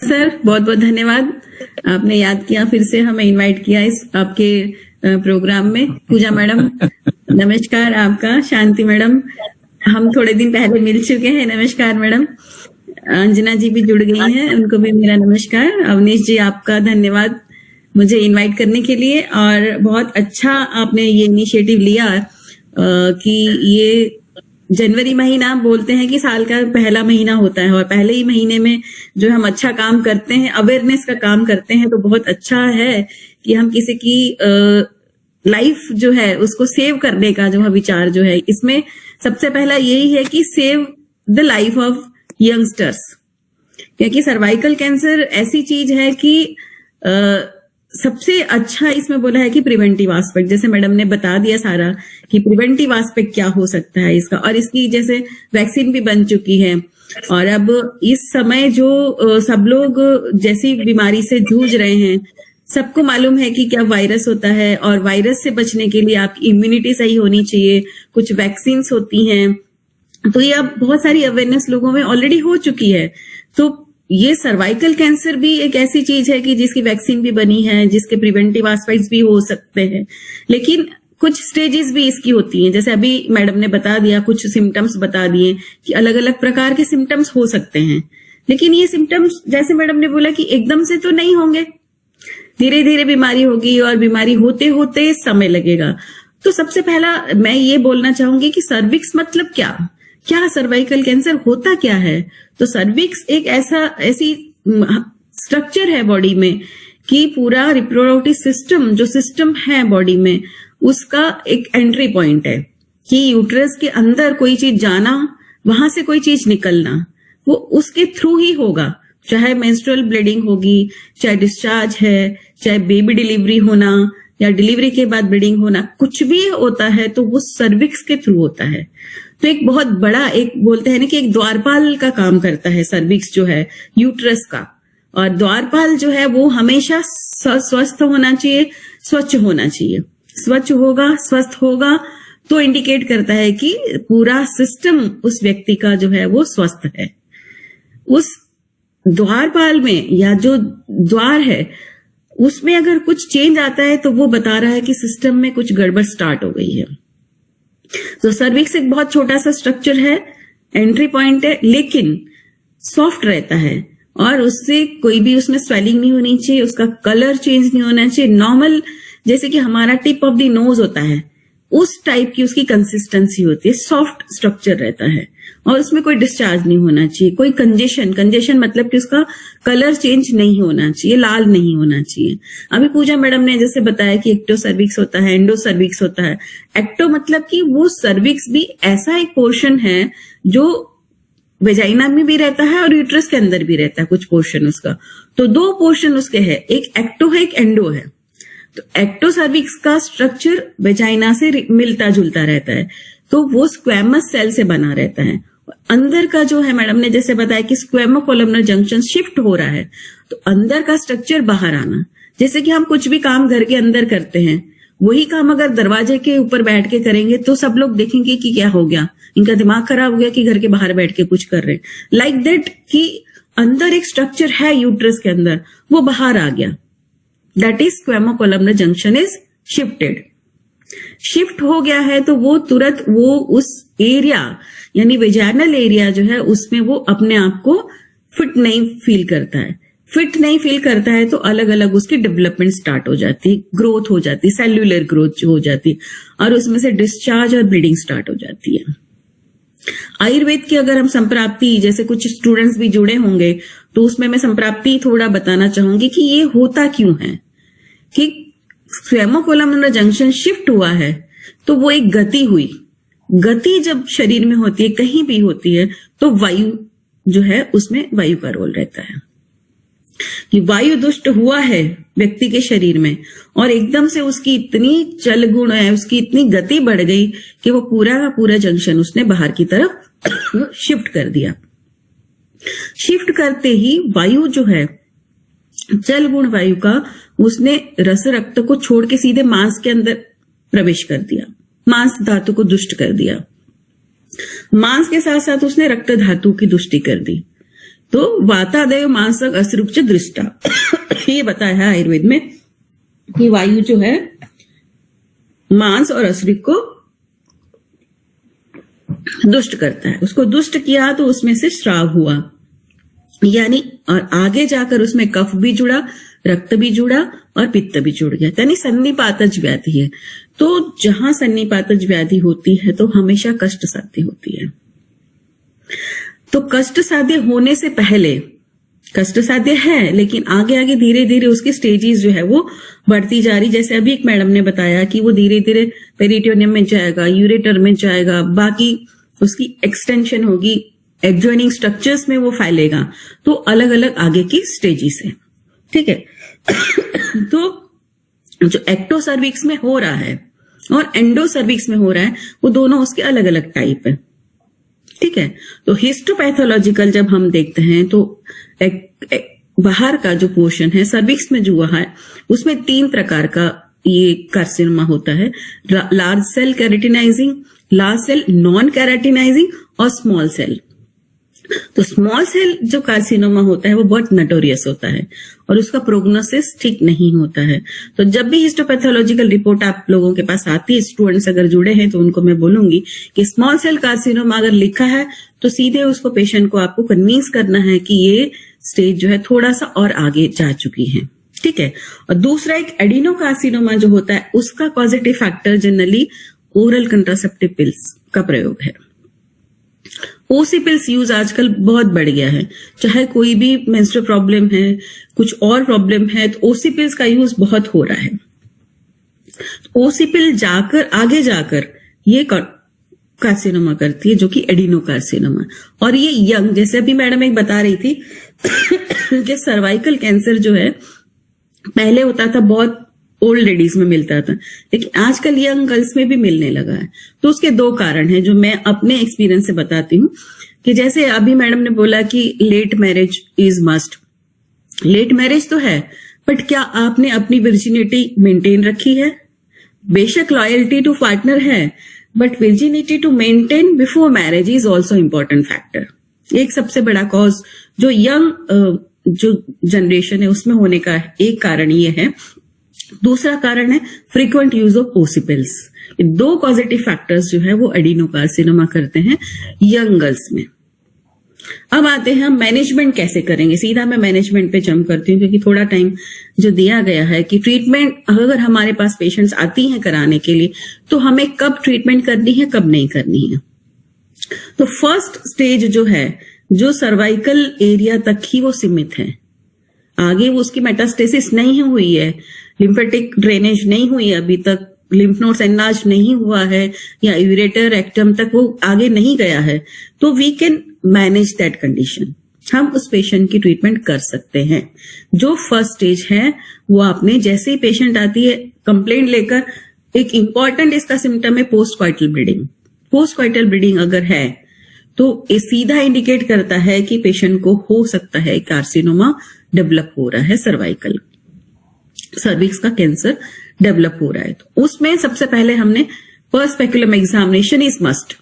Sir बहुत बहुत धन्यवाद। आपने याद किया, फिर से हमें इनवाइट किया इस आपके प्रोग्राम में। पूजा मैडम नमस्कार आपका। शांति मैडम हम थोड़े दिन पहले मिल चुके हैं, नमस्कार मैडम। अंजना जी भी जुड़ गई हैं, उनको भी मेरा नमस्कार। अवनीश जी आपका धन्यवाद मुझे इनवाइट करने के लिए, और बहुत अच्छा आपने ये इनिशिएटिव लिया कि ये जनवरी महीना बोलते हैं कि साल का पहला महीना होता है, और पहले ही महीने में जो हम अच्छा काम करते हैं, अवेयरनेस का काम करते हैं, तो बहुत अच्छा है कि हम किसी की लाइफ जो है उसको सेव करने का जो है विचार जो है, इसमें सबसे पहला यही है कि save the life of youngsters. क्योंकि सर्वाइकल कैंसर ऐसी चीज है कि सबसे अच्छा इसमें बोला है कि प्रिवेंटिव एस्पेक्ट, जैसे मैडम ने बता दिया सारा कि प्रिवेंटिव एस्पेक्ट क्या हो सकता है इसका, और इसकी जैसे वैक्सीन भी बन चुकी है। और अब इस समय जो सब लोग जैसी बीमारी से जूझ रहे हैं, सबको मालूम है कि क्या वायरस होता है, और वायरस से बचने के लिए आपकी इम्यूनिटी सही होनी चाहिए, कुछ वैक्सीन होती हैं। तो ये अब बहुत सारी अवेयरनेस लोगों में ऑलरेडी हो चुकी है। तो ये सर्वाइकल कैंसर भी एक ऐसी चीज है कि जिसकी वैक्सीन भी बनी है, जिसके प्रिवेंटिव एस्पेक्ट्स भी हो सकते हैं, लेकिन कुछ स्टेजेस भी इसकी होती हैं। जैसे अभी मैडम ने बता दिया, कुछ सिम्टम्स बता दिए कि अलग अलग प्रकार के सिम्टम्स हो सकते हैं, लेकिन ये सिम्टम्स जैसे मैडम ने बोला कि एकदम से तो नहीं होंगे, धीरे धीरे बीमारी होगी, और बीमारी होते होते समय लगेगा। तो सबसे पहला मैं ये बोलना चाहूंगी कि सर्विक्स मतलब क्या, क्या सर्वाइकल कैंसर होता क्या है। तो सर्विक्स एक ऐसी स्ट्रक्चर है बॉडी में कि पूरा रिप्रोडक्टिव सिस्टम जो सिस्टम है बॉडी में, उसका एक एंट्री पॉइंट है कि यूट्रस के अंदर कोई चीज जाना, वहां से कोई चीज निकलना, वो उसके थ्रू ही होगा। चाहे मेंस्ट्रुअल ब्लीडिंग होगी, चाहे डिस्चार्ज है, चाहे बेबी डिलीवरी होना, या डिलीवरी के बाद ब्लीडिंग होना, कुछ भी होता है तो वो सर्विक्स के थ्रू होता है। तो एक बहुत बड़ा, एक बोलते हैं ना कि एक द्वारपाल का काम करता है सर्विक्स जो है यूट्रस का। और द्वारपाल जो है वो हमेशा स्वस्थ होना चाहिए, स्वच्छ होना चाहिए। स्वच्छ होगा, स्वस्थ होगा तो इंडिकेट करता है कि पूरा सिस्टम उस व्यक्ति का जो है वो स्वस्थ है। उस द्वारपाल में या जो द्वार है उसमें अगर कुछ चेंज आता है तो वो बता रहा है कि सिस्टम में कुछ गड़बड़ स्टार्ट हो गई है। तो सर्विक्स एक बहुत छोटा सा स्ट्रक्चर है, एंट्री पॉइंट है, लेकिन सॉफ्ट रहता है, और उससे कोई भी उसमें स्वेलिंग नहीं होनी चाहिए, उसका कलर चेंज नहीं होना चाहिए। नॉर्मल जैसे कि हमारा टिप ऑफ द नोज होता है, उस टाइप की उसकी कंसिस्टेंसी होती है, सॉफ्ट स्ट्रक्चर रहता है, और उसमें कोई डिस्चार्ज नहीं होना चाहिए, कोई कंजेशन मतलब कि उसका कलर चेंज नहीं होना चाहिए, लाल नहीं होना चाहिए। अभी पूजा मैडम ने जैसे बताया कि एक्टो सर्विक्स होता है, एंडो सर्विक्स होता है। एक्टो मतलब कि वो सर्विक्स भी ऐसा एक पोर्शन है जो वेजाइना में भी रहता है और यूट्रस के अंदर भी रहता है कुछ पोर्शन उसका। तो दो पोर्शन उसके है, एक एक्टो है, एक एंडो है। तो एक्टो सर्विक्स का स्ट्रक्चर वेजाइना से मिलता जुलता रहता है, तो वो स्क्वैमस सेल से बना रहता है। अंदर का जो है, मैडम ने जैसे बताया कि स्क्वेमो कोलमनर जंक्शन शिफ्ट हो रहा है, तो अंदर का स्ट्रक्चर बाहर आना। जैसे कि हम कुछ भी काम घर के अंदर करते हैं, वही काम अगर दरवाजे के ऊपर बैठ के करेंगे तो सब लोग देखेंगे कि क्या हो गया, इनका दिमाग खराब हो गया कि घर के बाहर बैठ के कुछ कर रहे हैं। लाइक दैट कि अंदर एक स्ट्रक्चर है यूट्रस के अंदर, वो बाहर आ गया, that is squamo columnar junction is shifted. Shift हो गया है तो वो तुरंत वो उस एरिया यानी वेजाइनल एरिया जो है उसमें वो अपने आप को फिट नहीं फील करता है। फिट नहीं फील करता है तो अलग अलग उसकी डेवलपमेंट स्टार्ट हो जाती, ग्रोथ हो जाती, सेल्यूलर ग्रोथ हो जाती, और उसमें से डिस्चार्ज और ब्लीडिंग स्टार्ट हो जाती है। आयुर्वेद की अगर हम संप्राप्ति, जैसे कुछ स्टूडेंट्स भी जुड़े होंगे तो उसमें मैं संप्राप्ति थोड़ा बताना चाहूंगी कि ये होता क्यों है कि स्क्वेमो कोलमनर जंक्शन शिफ्ट हुआ है तो वो एक गति हुई। गति जब शरीर में होती है, कहीं भी होती है, तो वायु जो है उसमें वायु का रोल रहता है कि वायु दुष्ट हुआ है व्यक्ति के शरीर में, और एकदम से उसकी इतनी चल गुण है, उसकी इतनी गति बढ़ गई कि वो पूरा का पूरा जंक्शन उसने बाहर की तरफ शिफ्ट कर दिया। शिफ्ट करते ही वायु जो है, चल गुण वायु का, उसने रस रक्त को छोड़ के सीधे मांस के अंदर प्रवेश कर दिया, मांस धातु को दुष्ट कर दिया। मांस के साथ साथ उसने रक्त धातु की दुष्टि कर दी। तो वातादय मांसक असृक्च दृष्टा ये बताया है आयुर्वेद में कि वायु जो है मांस और असृक को दुष्ट करता है। उसको दुष्ट किया तो उसमें से श्राव हुआ, यानी और आगे जाकर उसमें कफ भी जुड़ा, रक्त भी जुड़ा और पित्त भी जुड़ गया, यानी सन्निपातज व्याधि है। तो जहां सन्निपातज व्याधि होती है तो हमेशा कष्ट साध्य होती है। तो कष्ट साध्य होने से पहले कष्ट साध्य है, लेकिन आगे आगे धीरे धीरे उसकी स्टेजेस जो है वो बढ़ती जा रही। जैसे अभी एक मैडम ने बताया कि वो धीरे धीरे पेरिटोनियम में जाएगा, यूरेटर में जाएगा, बाकी उसकी एक्सटेंशन होगी, एडजॉइनिंग स्ट्रक्चर्स में वो फैलेगा। तो अलग अलग आगे की स्टेजेस है, ठीक है। तो जो एक्टो सर्विक्स में हो रहा है और एंडो सर्विक्स में हो रहा है वो दोनों उसके अलग अलग टाइप है, ठीक है। तो हिस्टोपैथोलॉजिकल जब हम देखते हैं तो बाहर का जो पोर्शन है सर्विक्स में जो हुआ है उसमें 3 प्रकार का ये कार्सिनोमा होता है, large cell keratinising, large cell non keratinising और स्मॉल सेल। तो स्मॉल सेल जो कार्सिनोमा होता है वो बहुत नटोरियस होता है और उसका प्रोग्नोसिस ठीक नहीं होता है। तो जब भी हिस्टोपैथोलॉजिकल रिपोर्ट आप लोगों के पास आती है, स्टूडेंट्स अगर जुड़े हैं तो उनको मैं बोलूंगी कि स्मॉल सेल कार्सिनोमा अगर लिखा है तो सीधे उसको पेशेंट को आपको कन्विंस करना है कि ये स्टेज जो है थोड़ा सा और आगे जा चुकी है, ठीक है। और दूसरा एक एडिनोकार्सिनोमा जो होता है उसका positive factor generally oral contraceptive pills का प्रयोग है। ओसी पिल्स यूज आजकल बहुत बढ़ गया है, चाहे कोई भी मेंस्ट्रुअल प्रॉब्लम है, कुछ और प्रॉब्लम है, तो ओसी पिल्स का यूज बहुत हो रहा है। ओसी पिल जाकर आगे जाकर ये कार्सिनोमा करती है जो कि एडिनोकार्सिनोमा। और ये यंग, जैसे अभी मैडम एक बता रही थी कि सर्वाइकल कैंसर जो है पहले होता था बहुत ओल्ड लेडीज में मिलता था, लेकिन आजकल यंग गर्ल्स में भी मिलने लगा है। तो उसके 2 कारण हैं जो मैं अपने एक्सपीरियंस से बताती हूँ कि जैसे अभी मैडम ने बोला कि late marriage is must. Late marriage तो है, बट क्या आपने अपनी वर्जिनिटी मेंटेन रखी है? बेशक लॉयल्टी टू पार्टनर है, but virginity to maintain before marriage is also important factor. एक सबसे बड़ा कॉज जो यंग जो जनरेशन है उसमें होने का एक कारण ये है। दूसरा कारण है frequent use of OC pills. 2 positive factors जो है वो एडिनोकार्सिनोमा करते हैं यंग गर्ल्स में। अब आते हैं हम मैनेजमेंट कैसे करेंगे। सीधा मैं मैनेजमेंट पे जंप करती हूँ क्योंकि थोड़ा टाइम जो दिया गया है कि ट्रीटमेंट अगर हमारे पास पेशेंट्स आती हैं कराने के लिए तो हमें कब ट्रीटमेंट करनी है, कब नहीं करनी है। तो फर्स्ट स्टेज जो है जो सर्वाइकल एरिया तक ही वो सीमित है, आगे वो उसकी मेटास्टेसिस नहीं हुई है, लिम्फेटिक ड्रेनेज नहीं हुई है अभी तक, लिम्फ नोड्स एनलार्ज नहीं हुआ है या यूरेटर रेक्टम तक वो आगे नहीं गया है, तो we can manage that condition. हम उस पेशेंट की ट्रीटमेंट कर सकते हैं। जो फर्स्ट स्टेज है वो आपने जैसे ही पेशेंट आती है कंप्लेंट लेकर, एक इंपॉर्टेंट इसका सिम्टम है post coital bleeding. Post coital bleeding अगर है तो ये सीधा इंडिकेट करता है कि पेशेंट को हो सकता है कार्सिनोमा डेवलप हो रहा है, सर्वाइकल सर्विक्स का कैंसर डेवलप हो रहा है। तो उसमें सबसे पहले हमने first speculum examination is must,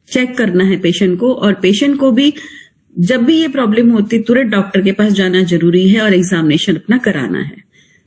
check करना है पेशेंट को। और पेशेंट को भी जब भी ये प्रॉब्लम होती तुरंत डॉक्टर के पास जाना जरूरी है और एग्जामिनेशन अपना कराना है।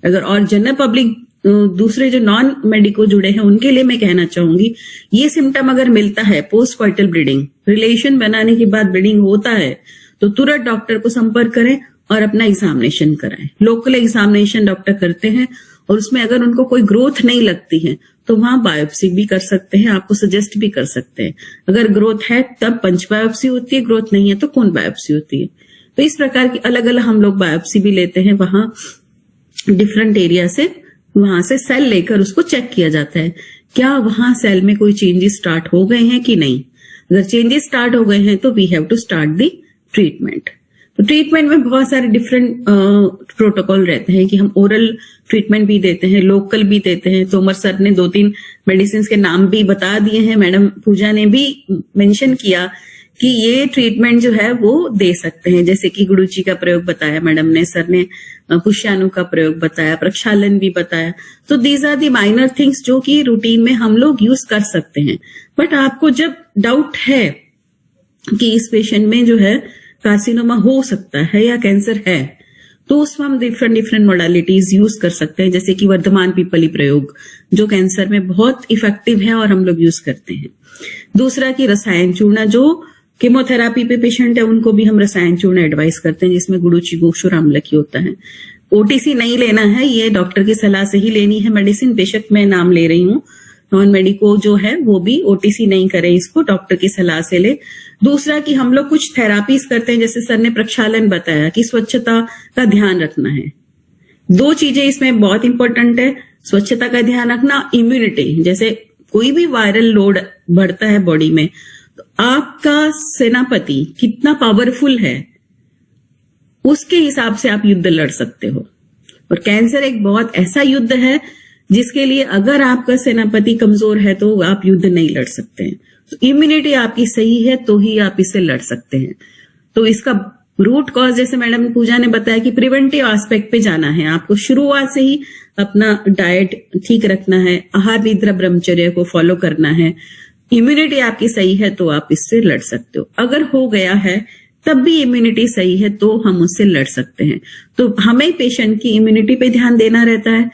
अगर और जनरल पब्लिक दूसरे जो नॉन मेडिको जुड़े हैं उनके लिए मैं कहना चाहूंगी, ये सिम्टम अगर मिलता है पोस्ट कॉइटल ब्लीडिंग, रिलेशन बनाने के बाद ब्लीडिंग होता है, तो तुरंत डॉक्टर को संपर्क करें और अपना एग्जामिनेशन कराएं। लोकल एग्जामिनेशन डॉक्टर करते हैं और उसमें अगर उनको कोई ग्रोथ नहीं लगती है तो वहां बायोप्सी भी कर सकते हैं, आपको सजेस्ट भी कर सकते हैं। अगर ग्रोथ है तब पंच बायोप्सी होती है, ग्रोथ नहीं है तो कोन बायोप्सी होती है। तो इस प्रकार की अलग अलग हम लोग बायोप्सी भी लेते हैं, वहां डिफरेंट एरिया से वहां से सेल लेकर उसको चेक किया जाता है क्या वहां सेल में कोई चेंजेस स्टार्ट हो गए हैं कि नहीं। अगर चेंजेस स्टार्ट हो गए हैं तो we have to start the treatment. तो ट्रीटमेंट में बहुत सारे डिफरेंट प्रोटोकॉल रहते हैं कि हम ओरल ट्रीटमेंट भी देते हैं, लोकल भी देते हैं। तोमर सर ने 2-3 मेडिसिन के नाम भी बता दिए हैं, मैडम पूजा ने भी मेंशन किया कि ये ट्रीटमेंट जो है वो दे सकते हैं। जैसे कि गुडुची का प्रयोग बताया मैडम ने, सर ने पुष्याणु का प्रयोग बताया, प्रक्षालन भी बताया। तो these are the minor things जो कि रूटीन में हम लोग यूज कर सकते हैं। बट आपको जब डाउट है कि इस पेशेंट में जो है कार्सिनोमा हो सकता है या कैंसर है, तो उसमें हम डिफरेंट मोडालिटीज यूज कर सकते हैं, जैसे कि वर्धमान पीपली प्रयोग जो कैंसर में बहुत इफेक्टिव है और हम लोग यूज करते हैं। दूसरा कि रसायन चूर्ण, जो कीमोथेरापी पे पेशेंट है उनको भी हम रसायन चूर्ण एडवाइस करते हैं, जिसमें गुड़ूची गोक्षुर आम्लकी होता है। ओटीसी नहीं लेना है, ये डॉक्टर की सलाह से ही लेनी है मेडिसिन। बेशक मैं नाम ले रही हूँ, नॉन मेडिको जो है वो भी ओटीसी नहीं करे, इसको डॉक्टर की सलाह से ले। दूसरा कि हम लोग कुछ थेरापीज करते हैं, जैसे सर ने प्रक्षालन बताया कि स्वच्छता का ध्यान रखना है। दो चीजें इसमें बहुत इंपॉर्टेंट है, स्वच्छता का ध्यान रखना, इम्यूनिटी। जैसे कोई भी वायरल लोड बढ़ता है बॉडी में, तो आपका सेनापति कितना पावरफुल है उसके हिसाब से आप युद्ध लड़ सकते हो। और कैंसर एक बहुत ऐसा युद्ध है जिसके लिए अगर आपका सेनापति कमजोर है तो आप युद्ध नहीं लड़ सकते हैं। तो इम्यूनिटी आपकी सही है तो ही आप इससे लड़ सकते हैं। तो इसका रूट कॉज, जैसे मैडम पूजा ने बताया कि प्रिवेंटिव एस्पेक्ट पे जाना है, आपको शुरुआत से ही अपना डाइट ठीक रखना है, आहार निद्रा ब्रह्मचर्य को फॉलो करना है। इम्यूनिटी आपकी सही है तो आप इससे लड़ सकते हो। अगर हो गया है तब भी इम्यूनिटी सही है तो हम उससे लड़ सकते हैं। तो हमें पेशेंट की इम्यूनिटी पे ध्यान देना रहता है,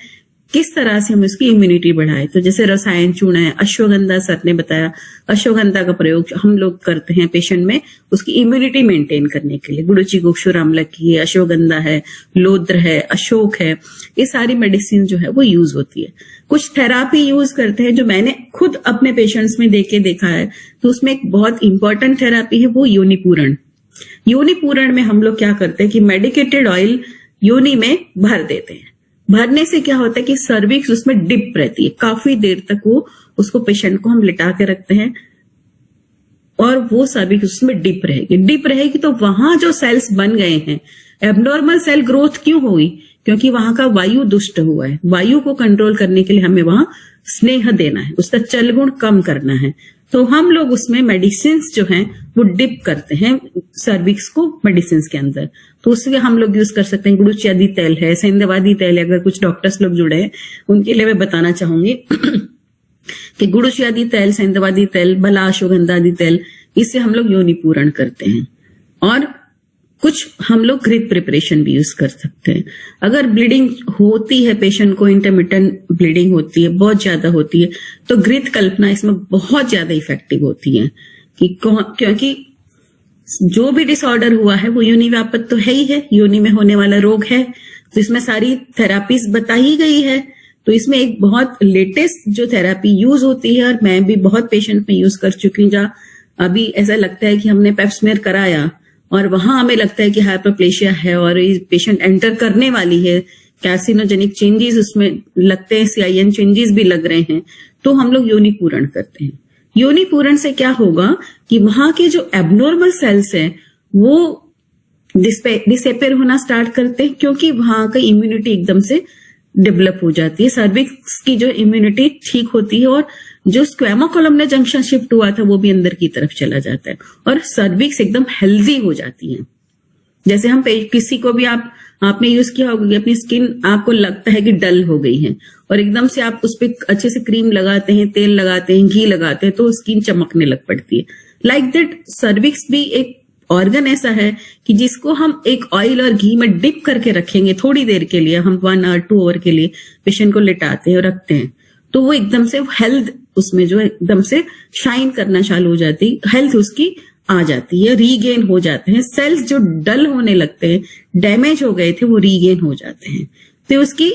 किस तरह से हम उसकी इम्यूनिटी बढ़ाए। तो जैसे रसायन चूर्ण है, अश्वगंधा सर ने बताया, अश्वगंधा का प्रयोग हम लोग करते हैं पेशेंट में उसकी इम्यूनिटी मेंटेन करने के लिए। गुड़ूची गोक्षुर आम्लकी है, अश्वगंधा है, लोद्र है, अशोक है, ये सारी मेडिसिन जो है वो यूज होती है। कुछ थेरापी यूज करते हैं जो मैंने खुद अपने पेशेंट्स में देखा है, तो उसमें एक बहुत इंपॉर्टेंट थेरापी है वो योनि पूरण। योनि पूरण में हम लोग क्या करते हैं कि मेडिकेटेड ऑयल योनि में भर देते हैं। भरने से क्या होता है कि सर्विक्स उसमें डिप रहती है, काफी देर तक वो उसको पेशेंट को हम लिटा के रखते हैं और वो सर्विक्स उसमें डिप रहेगी तो वहां जो सेल्स बन गए हैं, एबनॉर्मल सेल ग्रोथ क्यों हुई, क्योंकि वहां का वायु दुष्ट हुआ है। वायु को कंट्रोल करने के लिए हमें वहां स्नेह देना है, उसका चल गुण कम करना है। तो हम लोग उसमें मेडिसिन जो हैं वो डिप करते हैं सर्विक्स को मेडिसिन के अंदर। तो उसके हम लोग यूज कर सकते हैं, गुड़ूची आदि तेल है, सेंधवादी तेल है। अगर कुछ डॉक्टर्स लोग जुड़े हैं उनके लिए मैं बताना चाहूंगी कि गुड़ूची आदि तेल, सेंधवादी तेल, बला अश्वगंधा आदि तेल, इससे हम लोग योनि पूरण करते हैं। और कुछ हम लोग घृत प्रिपरेशन भी यूज कर सकते हैं। अगर ब्लीडिंग होती है, पेशेंट को इंटरमिटेंट ब्लीडिंग होती है, बहुत ज्यादा होती है, तो घृत कल्पना इसमें बहुत ज्यादा इफेक्टिव होती है क्योंकि जो भी डिसऑर्डर हुआ है वो योनि व्यापक तो है ही है, योनि में होने वाला रोग है, तो इसमें सारी थेरापीज बताई गई है। तो इसमें एक बहुत लेटेस्ट जो थेरापी यूज होती है और मैं भी बहुत पेशेंट में यूज कर चुकी हूँ, जहाँ अभी ऐसा लगता है कि हमने पेप्समेयर कराया और वहां हमें लगता है कि हाइपरप्लेशिया है और पेशेंट एंटर करने वाली है, कार्सिनोजेनिक चेंजेस उसमें लगते हैं, CIN चेंजेस भी लग रहे हैं, तो हम लोग योनि पूरण करते हैं। योनि पूरण से क्या होगा कि वहां के जो एबनॉर्मल सेल्स हैं वो डिसेपेयर होना स्टार्ट करते हैं, क्योंकि वहां का इम्यूनिटी एकदम से डेवलप हो जाती है। सर्विक्स की जो इम्यूनिटी ठीक होती है और जो स्क्वेमा कोलमनर जंक्शन शिफ्ट हुआ था वो भी अंदर की तरफ चला जाता है और सर्विक्स एकदम हेल्दी हो जाती है। जैसे हम किसी को भी आपने यूज किया होगा कि अपनी स्किन आपको लगता है कि डल हो गई है और एकदम से आप उस पर अच्छे से क्रीम लगाते हैं, तेल लगाते हैं, घी लगाते हैं, तो स्किन चमकने लग पड़ती है। लाइक दैट सर्विक्स भी एक ऑर्गन ऐसा है कि जिसको हम एक ऑयल और घी में डिप करके रखेंगे थोड़ी देर के लिए, हम 1 आवर 2 आवर के लिए पेशेंट को लिटाते हैं और रखते हैं, तो वो एकदम से हेल्थ उसमें जो एकदम से शाइन करना चालू हो जाती है, हेल्थ उसकी आ जाती है, रीगेन हो जाते हैं। सेल्स जो डल होने लगते हैं, डैमेज हो गए थे, वो रीगेन हो जाते हैं, तो उसकी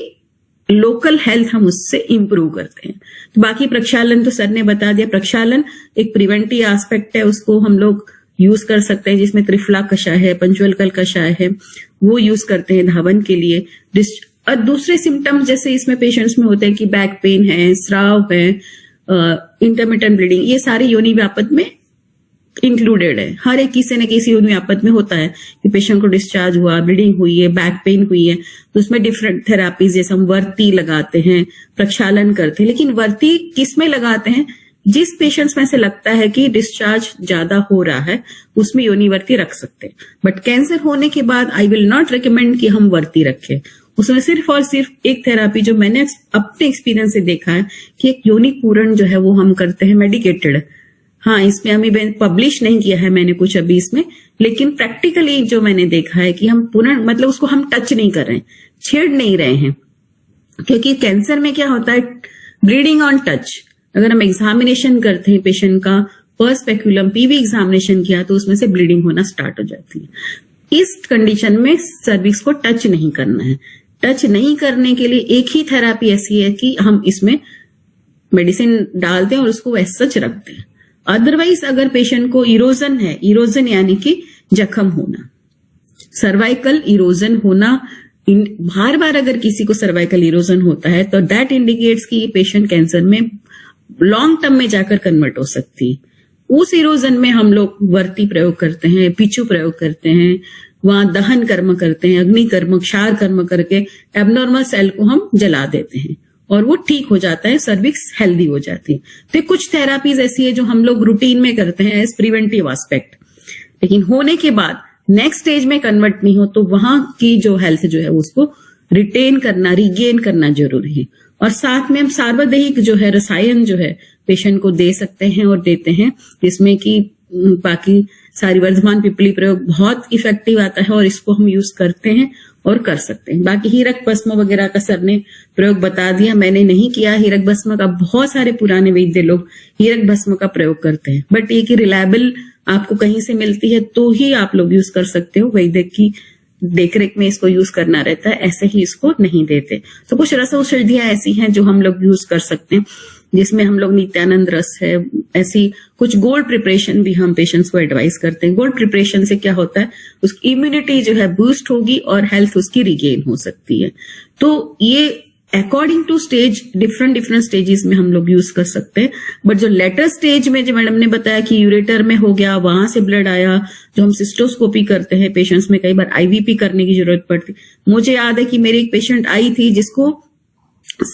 लोकल हेल्थ हम उससे इंप्रूव करते हैं। तो बाकी प्रक्षालन तो सर ने बता दिया। प्रक्षालन एक प्रिवेंटिव एस्पेक्ट है, उसको हम लोग यूज कर सकते हैं, जिसमें त्रिफला कषाय है, पंचवल्कल कषाय है, वो यूज करते हैं धावन के लिए। और दूसरे सिम्टम्स जैसे इसमें पेशेंट्स में होते हैं कि बैक पेन है, स्राव है, इंटरमिटेंट ब्लीडिंग, ये सारे योनि व्यापक में इंक्लूडेड है। हर एक किसी न किसी योनि व्यापक में होता है कि पेशेंट को डिस्चार्ज हुआ, ब्लीडिंग हुई है, बैक पेन हुई है, तो उसमें डिफरेंट थेरापीज जैसे हम वर्ती लगाते हैं, प्रक्षालन करते हैं। लेकिन वर्ती किस में लगाते हैं? जिस पेशेंट्स में से लगता है कि डिस्चार्ज ज्यादा हो रहा है उसमें योनि वर्ती रख सकते हैं। बट कैंसर होने के बाद आई विल नॉट रिकमेंड कि हम वर्ती रखें। उसमें सिर्फ और सिर्फ एक थेरापी जो मैंने अपने एक्सपीरियंस से देखा है कि एक योनि पूरण जो है वो हम करते हैं मेडिकेटेड, हाँ, इसमें अभी पब्लिश नहीं किया है मैंने कुछ अभी इसमें, लेकिन प्रैक्टिकली जो मैंने देखा है कि हम पुनः मतलब उसको हम टच नहीं कर रहे हैं, छेड़ नहीं रहे हैं, क्योंकि कैंसर में क्या होता है, ब्लीडिंग ऑन टच। अगर हम एग्जामिनेशन करते हैं पेशेंट का, फर्स्ट स्पेक्यूलम पीवी एग्जामिनेशन किया तो उसमें से ब्लीडिंग होना स्टार्ट हो जाती है। इस कंडीशन में सर्विक्स को टच नहीं करना है। टच नहीं करने के लिए एक ही थेरापी ऐसी है कि हम इसमें मेडिसिन डालते हैं और उसको वैसे सच रखते हैं। अदरवाइज अगर पेशेंट को इरोजन है, इरोजन यानी कि जख्म होना, सर्वाइकल इरोजन होना, बार बार अगर किसी को सर्वाइकल इरोजन होता है तो दैट इंडिकेट्स कि पेशेंट कैंसर में लॉन्ग टर्म में जाकर कन्वर्ट हो सकती है। उस इरोजन में हम लोग वर्ती प्रयोग करते हैं, पिचू प्रयोग करते हैं, वहां दहन कर्म करते हैं, अग्नि कर्म, क्षार कर्म करके एबनॉर्मल सेल को हम जला देते हैं और वो ठीक हो जाता है, सर्विक्स हेल्दी हो जाती है। तो कुछ थेरापीज ऐसी है जो हम लोग रूटीन में करते हैं एज प्रिवेंटिव एस्पेक्ट, लेकिन होने के बाद नेक्स्ट स्टेज में कन्वर्ट नहीं हो तो वहां की जो हेल्थ जो है उसको रिटेन करना, रिगेन करना जरूरी है। और साथ में हम सार्वदेहिक जो है रसायन जो है पेशेंट को दे सकते हैं और देते हैं, जिसमें कि बाकी सारी वर्धमान पिपली प्रयोग बहुत इफेक्टिव आता है और इसको हम यूज करते हैं और कर सकते हैं। बाकी हीरक भस्म वगैरह का सर ने प्रयोग बता दिया, मैंने नहीं किया हीरक भस्म का। बहुत सारे पुराने वैद्य लोग हीरक भस्म का प्रयोग करते हैं, बट ये कि रिलायबल आपको कहीं से मिलती है तो ही आप लोग यूज कर सकते हो, वैद्य की देखरेख में इसको यूज करना रहता है, ऐसे ही इसको नहीं देते। तो कुछ रस औषधियां ऐसी हैं जो हम लोग यूज कर सकते हैं, जिसमें हम लोग नित्यानंद रस है, ऐसी कुछ गोल्ड प्रिपरेशन भी हम पेशेंट्स को एडवाइस करते हैं। गोल्ड प्रिपरेशन से क्या होता है, उसकी इम्यूनिटी जो है बूस्ट होगी और हेल्थ उसकी रिगेन हो सकती है। तो ये according to stage different stages में हम लोग यूज कर सकते हैं। बट जो लेटर स्टेज में जो मैडम ने बताया कि यूरेटर में हो गया, वहां से ब्लड आया, जो हम सिस्टोस्कोपी करते हैं पेशेंट्स में, कई बार आईवीपी करने की जरूरत पड़ती। मुझे याद है कि मेरी एक पेशेंट आई थी जिसको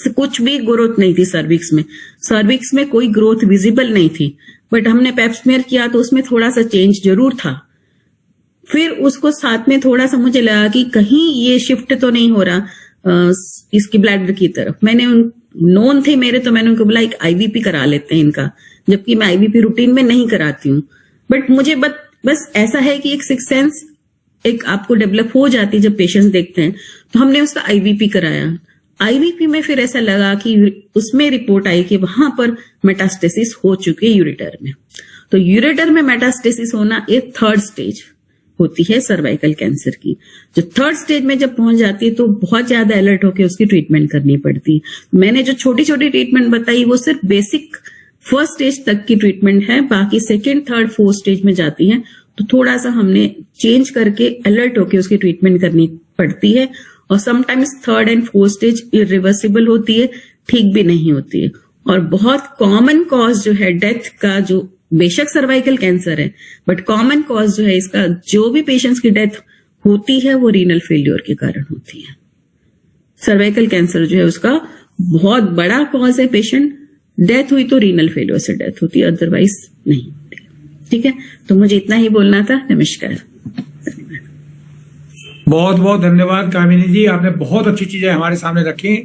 कुछ भी ग्रोथ नहीं थी सर्विक्स में कोई ग्रोथ विजिबल नहीं थी, बट हमने पेप्समेयर किया तो उसमें थोड़ा सा चेंज जरूर था। फिर उसको साथ में थोड़ा सा मुझे लगा कि कहीं ये शिफ्ट तो नहीं हो रहा इसकी ब्लैडर की तरफ। मैंने नोन थे मेरे, तो मैंने उनको बोला एक आईवीपी करा लेते हैं इनका, जबकि मैं आईवीपी रूटीन में नहीं कराती हूँ। बट मुझे बस ऐसा है कि एक सिक्स सेंस एक आपको डेवलप हो जाती है जब पेशेंट्स देखते हैं। तो हमने उसका आईवीपी कराया। आईवीपी में फिर ऐसा लगा कि उसमें रिपोर्ट आई कि वहां पर मेटास्टेसिस हो चुकी है यूरेटर में। तो यूरेटर में मेटास्टेसिस होना एक थर्ड स्टेज होती है सर्वाइकल कैंसर की। जो थर्ड स्टेज में जब पहुंच जाती है तो बहुत ज्यादा अलर्ट होकर उसकी ट्रीटमेंट करनी पड़ती है। मैंने जो छोटी छोटी ट्रीटमेंट बताई वो सिर्फ बेसिक फर्स्ट स्टेज तक की ट्रीटमेंट है, बाकी सेकेंड थर्ड फोर्थ स्टेज में जाती है तो थोड़ा सा हमने चेंज करके अलर्ट होकर उसकी ट्रीटमेंट करनी पड़ती है। और sometimes third and fourth stage irreversible होती है, ठीक भी नहीं होती है। और बहुत कॉमन कॉज जो है डेथ का, जो बेशक सर्वाइकल कैंसर है बट कॉमन कॉज जो है इसका, जो भी पेशेंट्स की डेथ होती है वो रीनल फेल्योर के कारण होती है। सर्वाइकल कैंसर जो है उसका बहुत बड़ा कॉज है, पेशेंट डेथ हुई तो रीनल फेल्योर से डेथ होती है, अदरवाइज नहीं होती। ठीक है, तो मुझे इतना ही बोलना था। नमस्कार। बहुत बहुत धन्यवाद कामिनी जी, आपने बहुत अच्छी चीजें हमारे सामने रखी।